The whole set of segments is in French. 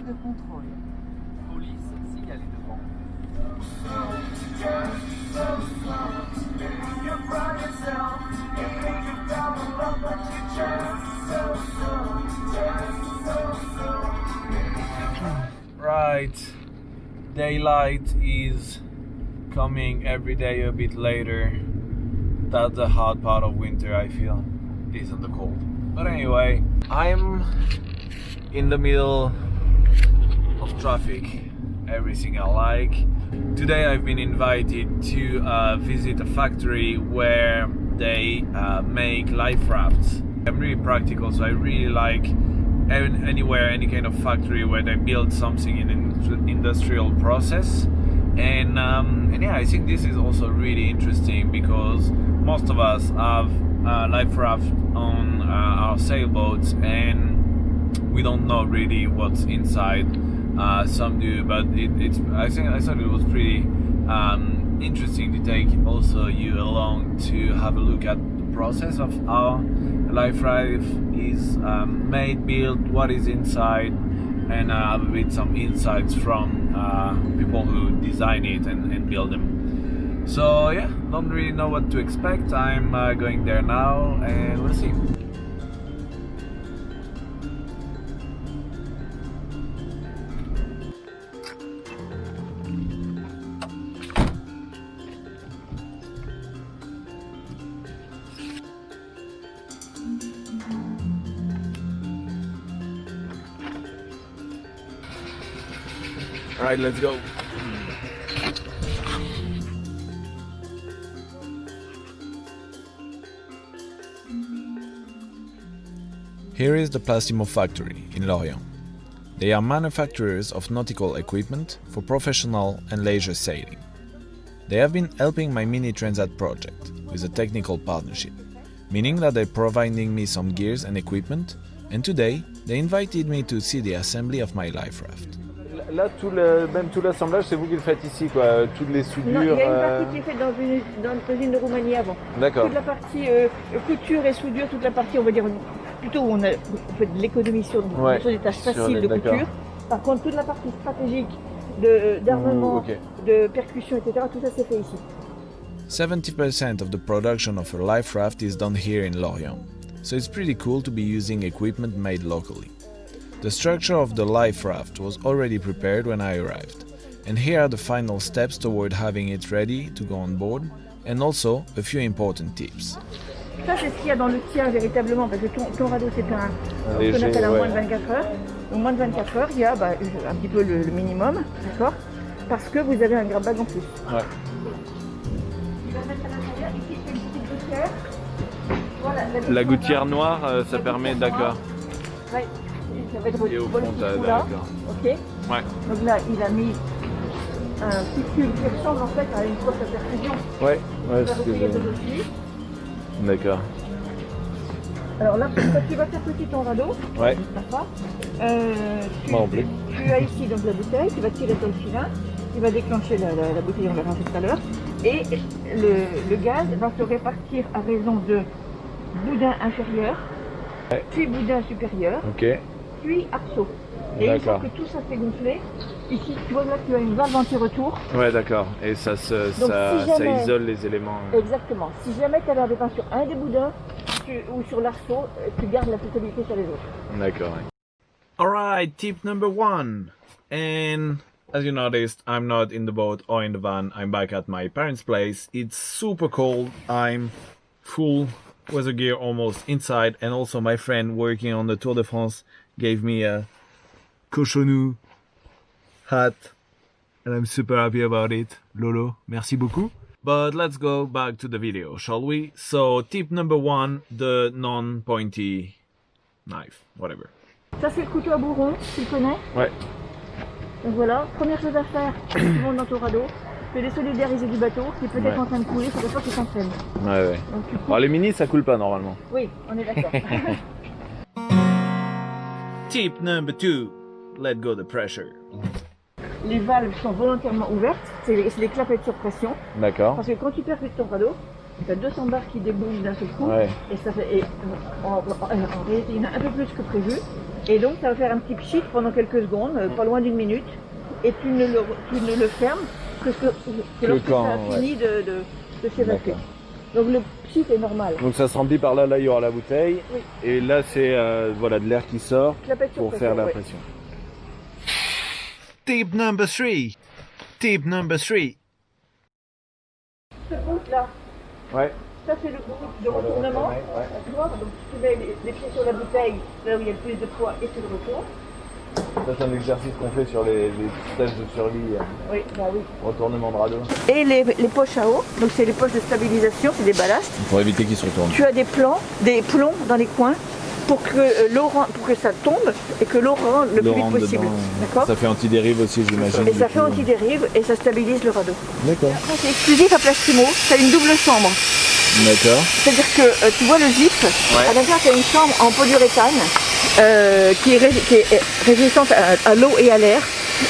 Plus de contrôle. Police signalée devant. Right, daylight is coming every day a bit later. That's the hard part of winter, I feel. Isn't the cold. But anyway, I'm in the middle of traffic. Everything I like. Today I've been invited to visit a factory where they make life rafts. I'm really practical, so I really like anywhere, any kind of factory where they build something in an industrial process. And yeah, I think this is also really interesting because most of us have life raft on our sailboats and we don't know really what's inside. Some do, but I thought it was pretty interesting to take also you along to have a look at the process of how life raft is made, built, what is inside, and have a bit some insights from people who design it and build them. So yeah, don't really know what to expect. I'm going there now and we'll see. All right, let's go. Here is the Plastimo factory in Lorient. They are manufacturers of nautical equipment for professional and leisure sailing. They have been helping my mini transat project with a technical partnership, meaning that they're providing me some gears and equipment, and today they invited me to see the assembly of my life raft. Là, même tout l'assemblage, c'est vous qui le faites ici, quoi. Toutes les soudures. Non, il y a une partie qui est faite dans une usine de Roumanie avant. D'accord. Toute la partie couture et soudure, toute la partie, on va dire, plutôt où on fait de l'économie sur des tâches faciles de couture. Par contre, toute la partie stratégique d'armement, de percussion, etc., tout ça c'est fait ici. 70% of the production of a life raft is done here in Lorient, so it's pretty cool to be using equipment made locally. The structure of the life raft was already prepared when I arrived, and here are the final steps toward having it ready to go on board, and also a few important tips. Ça c'est ce qu'il y a dans le tien véritablement, parce que ton radeau c'est ce qu'on appelle un moins de 24 heures. Au moins de 24 heures, il y a un petit peu le minimum, d'accord? Parce que vous avez un grab bag en plus. Ouais. Il va mettre à l'intérieur, ici c'est une petite gouttière. Voilà, la gouttière noire, ça permet, d'accord. Ouais. Ça va être Et au fond, d'accord. Ok. Ouais. Donc là, il a mis un petit cube qui ressemble en fait à une porte à perfusion. Ouais, c'est ce que j'ai. D'accord. Alors là, quand tu vas faire petit ton radeau, ouais. D'accord. Tu as ici donc la bouteille, tu vas tirer sur le filin, tu vas déclencher la bouteille, on verra tout à l'heure, et le gaz va se répartir à raison de boudin inférieur, puis boudin supérieur. Ok. Puis arceau. Et une fois que tout ça s'est gonflé, ici tu vois là tu as une valve anti-retour. Ouais, d'accord. Et ça isole les éléments. Exactement. Si jamais tu as l'air des peintures sur un des boudins ou sur l'arceau, tu gardes la totalité sur les autres. D'accord. Alright, tip number 1. And as you noticed, I'm not in the boat or in the van. I'm back at my parents' place. It's super cold. I'm full weather gear almost inside, and also my friend working on the Tour de France gave me a Cochonou hat and I'm super happy about it. Lolo, merci beaucoup. But let's go back to the video, shall we? So tip number 1, the non-pointy knife, whatever. Ça c'est le couteau à bourron, tu le connais? Ouais. Donc voilà, première chose à faire, tu montes dans ton radeau, tu désolidariser du bateau, qui est peut-être en train de couler, c'est pas qu'il s'entraîne. Ouais. Alors les mini ça coule pas normalement. Oui, on est d'accord. Tip number 2, let go the pressure. Les valves sont volontairement ouvertes, c'est les clapettes sur pression. D'accord. Parce que quand tu percutes ton radeau, tu as 200 bars qui débouchent d'un seul coup. Ouais. Et ça fait, en réalité, il y en a un peu plus que prévu. Et donc, ça va faire un petit pchit pendant quelques secondes, pas loin d'une minute. Et tu ne le fermes que lorsque ça a fini de s'évacuer. Donc le pchit est normal. Donc ça se remplit par là, il y aura la bouteille. Oui. Et là, c'est voilà, de l'air qui sort pour faire la pression. Tip number 3. Tip number 3. Ce groupe-là, Ouais. ça c'est le groupe de retournement. Ouais. Tu vois, donc tu mets les pieds sur la bouteille, là où il y a le plus de poids, et tu le retournes. Ça, c'est un exercice qu'on fait sur les stages de survie. Oui, bah oui. Retournement de radeau. Et les poches à eau, donc c'est les poches de stabilisation, c'est des ballasts. Pour éviter qu'ils se retournent. Tu as des plombs dans les coins pour que ça tombe et que l'eau rentre le plus vite possible. D'accord ? Ça fait anti-dérive aussi, j'imagine. Et ça fait anti-dérive et ça stabilise le radeau. D'accord. Après, c'est exclusif à Plastimo, tu as une double chambre. D'accord. C'est-à-dire que tu vois le zip, à l'intérieur tu as une chambre en polyuréthane qui est résistante à l'eau et à l'air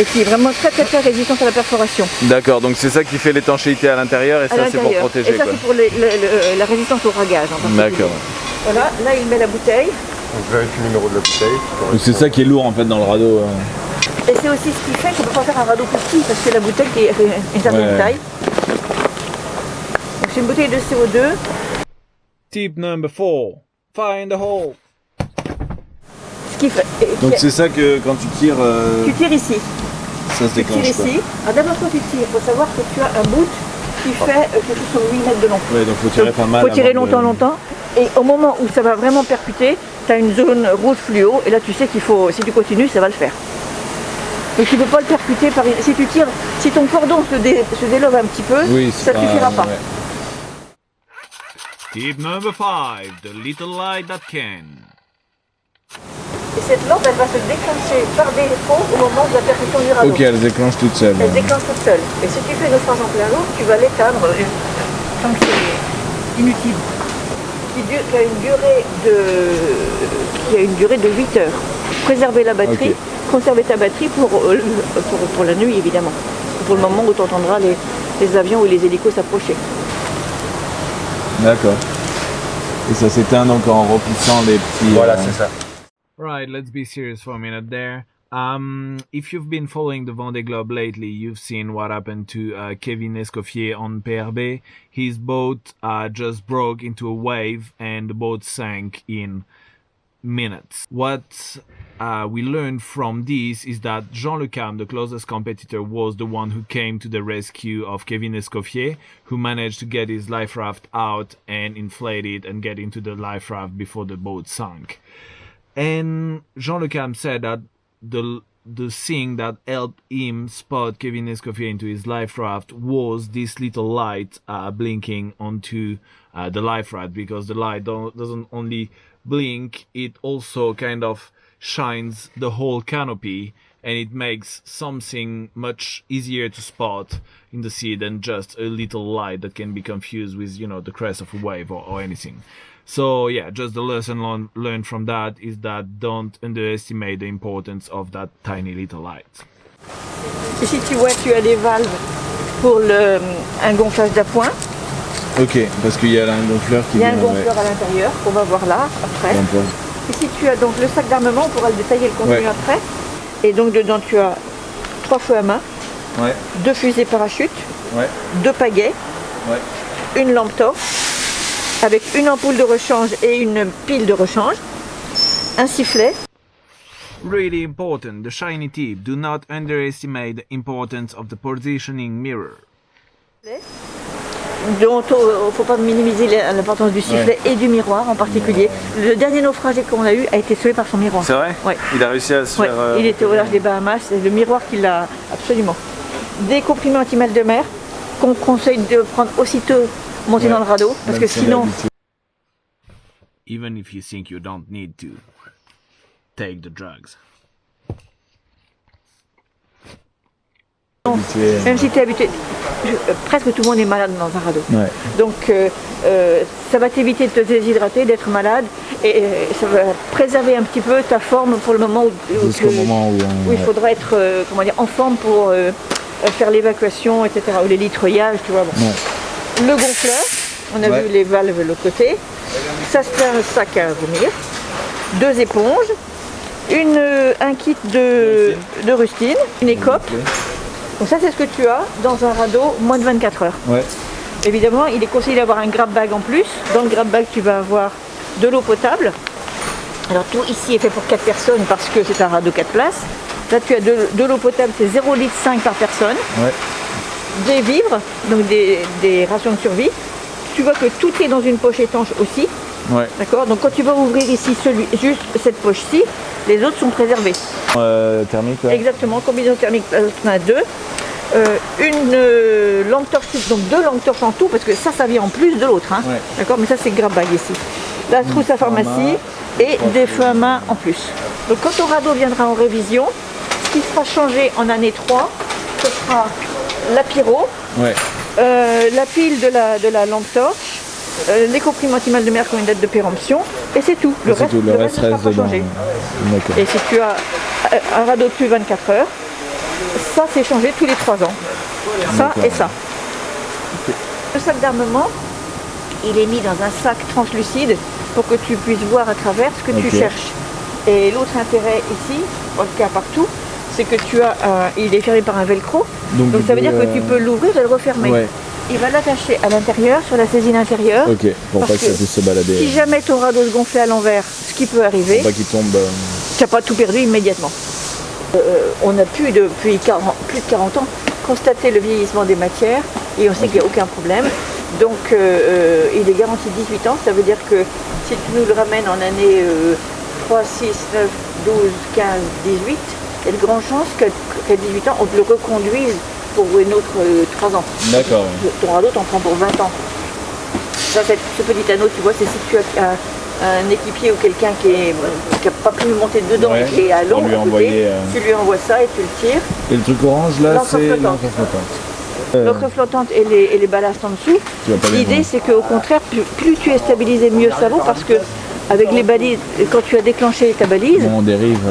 et qui est vraiment très résistante à la perforation. D'accord, donc c'est ça qui fait l'étanchéité à l'intérieur et ça c'est pour protéger. Et ça c'est pour la résistance au ragage en particulier. D'accord. Voilà, là il met la bouteille. Donc vérifie le numéro de la bouteille. Donc c'est ça qui est lourd en fait dans le radeau. Et c'est aussi ce qui fait qu'on ne peut pas faire un radeau plus petit parce que la bouteille est une certaine taille. Donc c'est une bouteille de CO2. Tip number 4. Find a hole. Ce qui fait, Donc c'est ça que quand tu tires, tu tires ici. ça se Tu tires déclenche. ici. Alors d'abord quand tu tires, il faut savoir que tu as un bout qui fait quelque chose comme 8 mètres de long. Ouais, donc faut tirer pas mal. Il faut tirer avant longtemps. Et au moment où ça va vraiment percuter, tu as une zone rouge fluo. Et là, tu sais qu'il faut, si tu continues, ça va le faire. Donc tu ne peux pas le percuter par... Si tu tires, si ton cordon se déloge un petit peu, Oui, ça ne suffira pas. Ouais. Tip number 5. The little light that can. Et cette lampe, elle va se déclencher par défaut au moment de la percussion du radeau. Ok, elle se déclenche toute seule. Elle se déclenche toute seule. Et si tu fais naufrage en plein l'eau, tu vas l'éteindre tant que c'est inutile. Qui a une durée de 8 heures. Préserver la batterie, conserver ta batterie pour la nuit évidemment. Pour le moment où tu entendras les avions ou les hélicos s'approcher. D'accord. Et ça s'éteint donc en remplissant les petits... Voilà, c'est ça. Right, let's be serious for a minute there. If you've been following the Vendée Globe lately, you've seen what happened to Kevin Escoffier on PRB. His boat just broke into a wave and the boat sank in minutes. What we learned from this is that Jean Le Cam, the closest competitor, was the one who came to the rescue of Kevin Escoffier, who managed to get his life raft out and inflate it and get into the life raft before the boat sank. And Jean Le Cam said that the thing that helped him spot Kevin Escoffier into his life raft was this little light blinking onto the life raft, because the light doesn't only blink, it also kind of shines the whole canopy, and it makes something much easier to spot in the sea than just a little light that can be confused with, you know, the crest of a wave or anything. So yeah, just the lesson learned from that is that don't underestimate the importance of that tiny little light. Ici tu vois, tu as des valves pour un gonflage d'appoint. Ok, parce qu'il y a un gonfleur qui vient. Il y a un gonfleur à l'intérieur qu'on va voir là après. Ici tu as donc le sac d'armement, on pourra le détailler le contenu après. Et donc dedans tu as 3 feux à main, 2 fusées parachutes, 2 pagaies, une lampe torche avec une ampoule de rechange et une pile de rechange, un sifflet. Really important, the shiny tip, do not underestimate the importance of the positioning mirror. Dont il ne faut pas minimiser l'importance du sifflet et du miroir en particulier. Le dernier naufragé qu'on a eu a été sauvé par son miroir. C'est vrai ? Ouais. Il a réussi à se faire... Il était au large des Bahamas, c'est le miroir qui l'a absolument. Des comprimés anti-mal de mer qu'on conseille de prendre aussitôt monté dans le radeau, parce que sinon... Even if you think you don't need to, take the drugs. Même si tu es habitué, presque tout le monde est malade dans un radeau. Ouais. Donc ça va t'éviter de te déshydrater, d'être malade, et ça va préserver un petit peu ta forme pour le moment où il faudra être en forme pour faire l'évacuation, etc. Ou les litreuillages, tu vois. Bon. Le gonfleur, On a vu les valves de l'autre côté. Ça c'est un sac à vomir. 2 éponges. Un kit de rustine. Une écope. Donc ça c'est ce que tu as dans un radeau moins de 24 heures. Ouais. Évidemment, il est conseillé d'avoir un grab bag en plus. Dans le grab bag, tu vas avoir de l'eau potable. Alors tout ici est fait pour 4 personnes parce que c'est un radeau 4 places. Là tu as de l'eau potable, c'est 0,5 litre par personne. Ouais. Des vivres, donc des rations de survie. Tu vois que tout est dans une poche étanche aussi. Ouais. D'accord. Donc quand tu vas ouvrir ici juste cette poche-ci, les autres sont préservés. Thermique, ouais. Exactement, combinaison thermique, on a 2. Une lampe torche, donc 2 lampes torches en tout, parce que ça vient en plus de l'autre. Hein. Ouais. D'accord, mais ça c'est grab bag ici. La trousse à pharmacie et des feux à main en plus. Donc quand ton radeau viendra en révision, ce qui sera changé en année 3, ce sera la pyro, la pile de la lampe torche, les comprimes anti-mal de mer qui ont une date de péremption, et c'est tout. Le reste ne sera pas changé. Et si tu as un radeau de plus de 24 heures, ça c'est changé tous les 3 ans. Ça et ça. Le sac d'armement, il est mis dans un sac translucide pour que tu puisses voir à travers ce que tu cherches. Et l'autre intérêt ici, en tout cas partout, c'est que il est fermé par un velcro. Donc ça veut dire que tu peux l'ouvrir et le refermer. Ouais. Il va l'attacher à l'intérieur, sur la saisine intérieure. Ok, pour pas que ça puisse se balader. Si jamais ton radeau se gonfle à l'envers, ce qui peut arriver, pour pas qu'il tombe. Tu n'as pas tout perdu immédiatement. On a pu, depuis plus de 40 ans, constater le vieillissement des matières et on sait qu'il n'y a aucun problème. Donc il est garanti 18 ans, ça veut dire que si tu nous le ramènes en année 3, 6, 9, 12, 15, 18, il y a de grandes chances qu'à 18 ans, on te le reconduise pour une autre 3 ans. D'accord. Ton radeau t'en prend pour 20 ans. Ça, ce petit anneau, tu vois, c'est si tu as un équipier ou quelqu'un qui n'a pas pu monter dedans et à l'eau, tu lui envoies ça et tu le tires. Et le truc orange là, c'est l'encre flottante. L'encre flottante et les ballasts en dessous. L'idée c'est qu'au contraire, plus tu es stabilisé, mieux ça vaut, parce que avec les balises, quand tu as déclenché ta balise,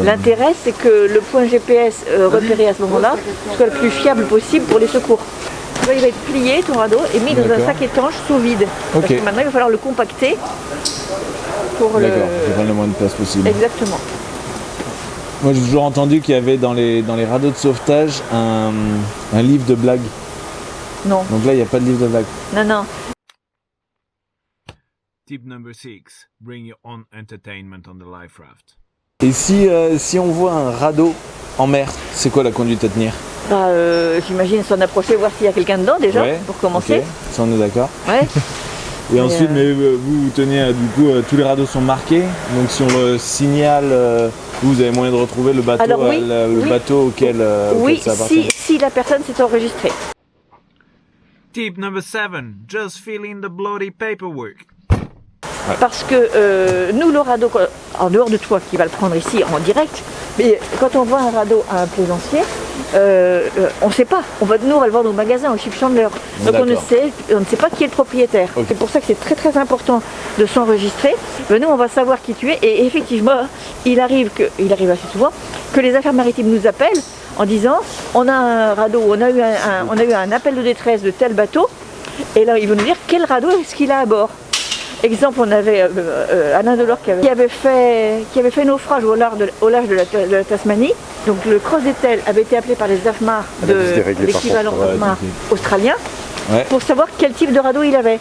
l'intérêt c'est que le point GPS repéré à ce moment-là soit le plus fiable possible pour les secours. Là, il va être plié ton radeau et mis dans un sac étanche sous vide. Parce que maintenant il va falloir le compacter pour prendre le moins de place possible. Exactement. Moi j'ai toujours entendu qu'il y avait dans les radeaux de sauvetage un livre de blagues. Non. Donc là il n'y a pas de livre de blagues. Non. Tip number 6. Bring your own entertainment on the life raft. Et si on voit un radeau en mer, c'est quoi la conduite à tenir? J'imagine s'en approcher, voir s'il y a quelqu'un dedans déjà, pour commencer. Ça on est d'accord. Ouais. Et ensuite, vous tenez, du coup, tous les radeaux sont marqués. Donc si on le signale, vous avez moyen de retrouver le bateau, bateau auquel ça appartient. Si la personne s'est enregistrée. Tip number 7. Just fill in the bloody paperwork. Parce que nous, le radeau, en dehors de toi qui va le prendre ici en direct, mais quand on voit un radeau à un plaisancier, on ne sait pas. On va le vendre au magasin, au Ship Chandler. Donc on ne sait pas qui est le propriétaire. C'est pour ça que c'est très très important de s'enregistrer. Nous, on va savoir qui tu es. Et effectivement, il arrive assez souvent que les affaires maritimes nous appellent en disant on a un radeau, on a eu un appel de détresse de tel bateau. Et là, ils vont nous dire quel radeau est-ce qu'il a à bord. Exemple, on avait Alain Delors qui avait fait naufrage au large de la Tasmanie. Donc le Cross d'Etel avait été appelé par les AFMAR de l'équivalent AFMAR australien pour savoir quel type de radeau il avait.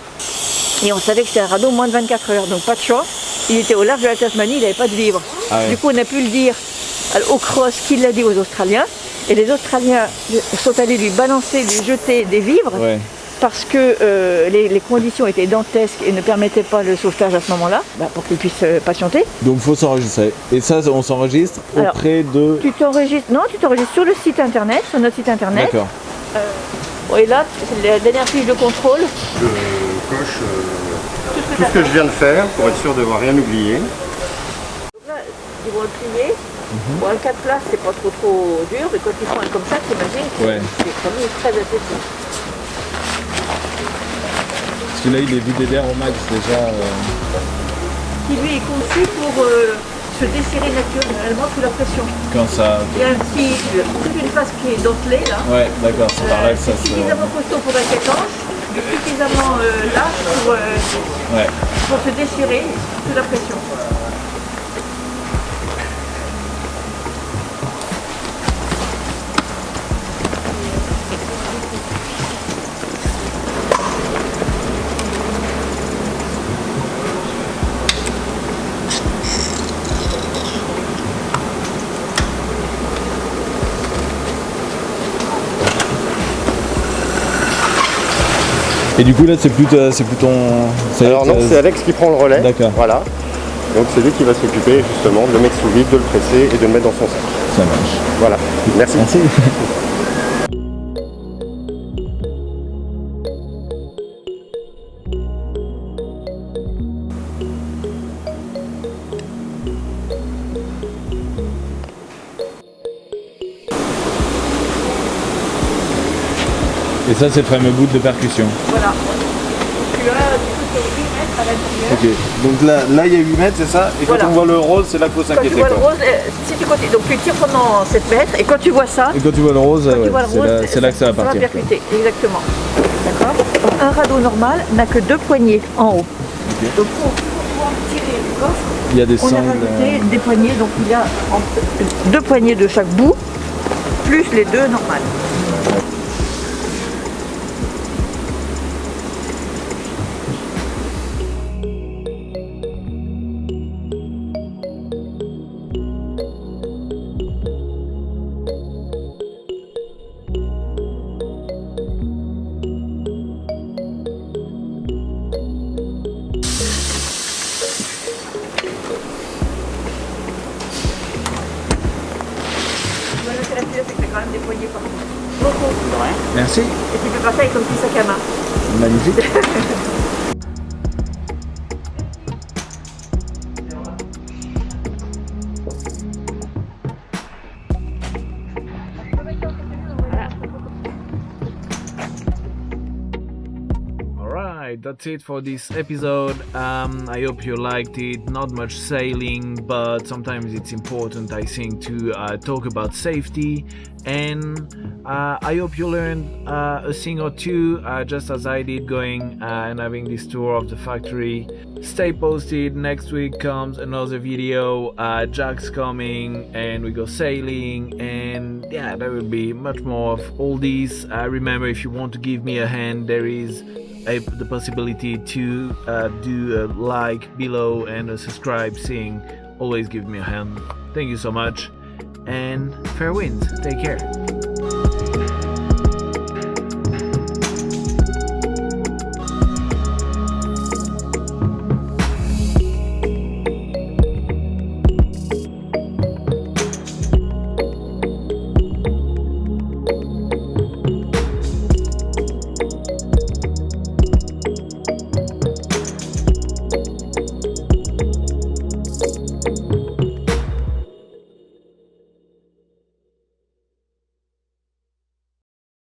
Et on savait que c'était un radeau moins de 24 heures, donc pas de chance. Il était au large de la Tasmanie, il n'avait pas de vivres. Du coup, on a pu le dire au Cross qu'il l'a dit aux Australiens. Et les Australiens sont allés lui jeter des vivres. Parce que les conditions étaient dantesques et ne permettaient pas le sauvetage à ce moment-là, pour qu'ils puissent patienter. Donc il faut s'enregistrer. Et ça, on s'enregistre auprès de... Tu t'enregistres sur le site internet, sur notre site internet. D'accord. Et là, c'est la dernière fiche de contrôle. Je coche tout ce que je viens de faire pour être sûr de n'avoir rien oublié. Donc là, ils vont le plier. Bon, un 4 places, c'est pas trop dur. Et quand ils font un comme ça, t'imagines que c'est quand même très accessible. Celui-là, il est vidé d'air au max déjà. Qui lui est conçu pour se desserrer naturellement sous la pression. Quand ça... Il y a toute une face qui est dentelée là. Ouais, d'accord, c'est par là que ça se... C'est suffisamment costaud pour être étanche, suffisamment large pour se déchirer sous la pression. Et du coup là c'est plus ton... Alors non, c'est Alex qui prend le relais. D'accord. Voilà. Donc c'est lui qui va s'occuper justement de le mettre sous vide, de le presser et de le mettre dans son sac. Ça marche. Voilà. Merci. Merci. Et ça c'est le fameux bout de percussion. Voilà. Tu as du coup 8 mètres à l'intérieur. Ok, donc là il y a 8 mètres, c'est ça? Et voilà. Quand on voit le rose, c'est là qu'il faut s'inquiéter. Quand tu vois le rose, si tu continues, donc tu tires pendant 7 mètres et quand tu vois ça, et quand tu vois le rose, c'est là que ça va partir. Ça va percuter, exactement. D'accord. Donc un radeau normal n'a que 2 poignées en haut. Okay. Donc pour pouvoir tirer le coffre, il y a des on a rajouté des poignées, donc il y a 2 poignées de chaque bout, plus les 2 normales. C'est que tu as quand même des poignées partout. Beaucoup. Merci. Et tu peux passer avec ton petit sac à main. Magnifique. That's it for this episode. I hope you liked it. Not much sailing, but sometimes it's important, I think, to talk about safety. And I hope you learned a thing or two, just as I did, going and having this tour of the factory. Stay posted. Next week comes another video. Jack's coming and we go sailing, and yeah, there will be much more of all these. Remember, if you want to give me a hand, there is the possibility to do a like below and a subscribe thing. Always give me a hand. Thank you so much, and fair winds. Take care.